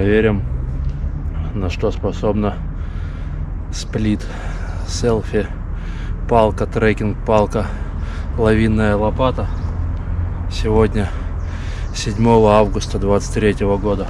проверим, на что способна сплит, селфи, палка, трекинг, палка, ловиная лопата. Сегодня 7 августа 2023 года.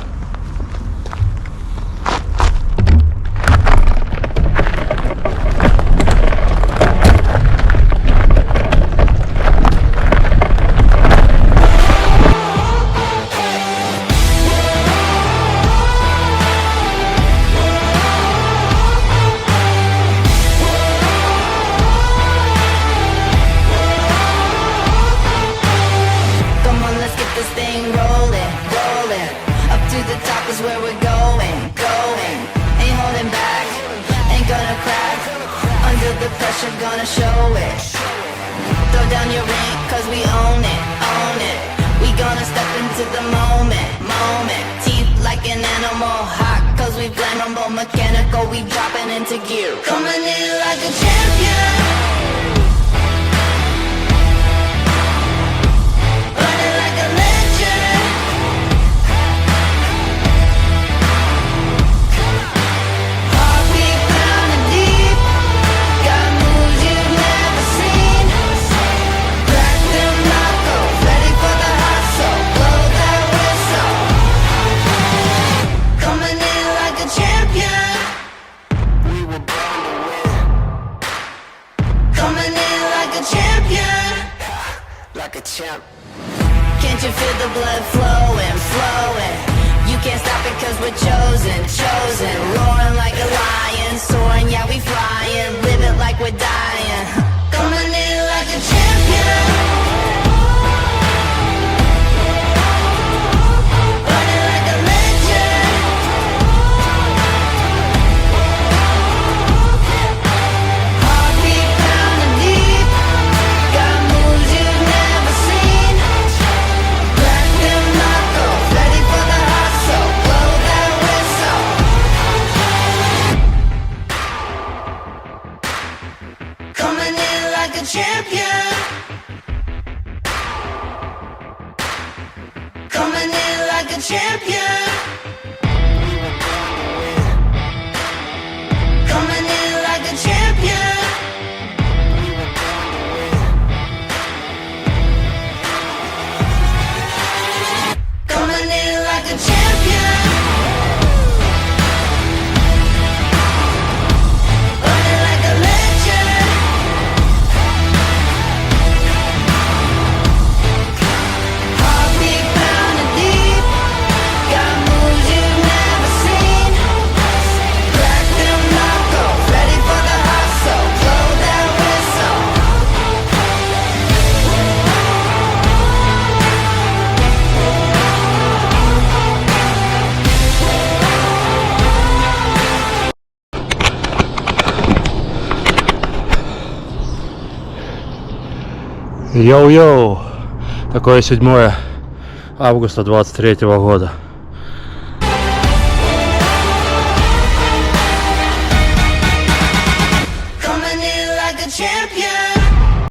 Gonna show it. Throw down your ring, cause we own it, own it. We gonna step into the moment, moment. Teeth like an animal, hot cause we flammable. Mechanical, we dropping into gear. Coming in like a champion. Running like a legend. Heartbeat pounding deep. Got moves you've never seen. Crack them knuckles, ready for the hustle. Blow that whistle. Coming in like a champion. We were born to win. Coming in like a champion. Like a champ. Can't you feel the blood flowing, flowing? You can't stop it cause we're chosen, chosen. Roaring like a lion, soaring, yeah we flying. Living like we're dying. Coming in like a champion. Running like a legend. Heartbeat pounding deep. Got moves you've never seen. Crack them knuckles, ready for the hustle. Blow that whistle. Coming in like a champion. Coming in like a champion. Coming in like a champion. Coming in like a champion. Running like a legend. Heartbeat pounding deep. Got moves you've never seen. Crack them knuckles, ready for the hustle. Blow that whistle. Йоу-йоу! Такое 7 августа 23 года.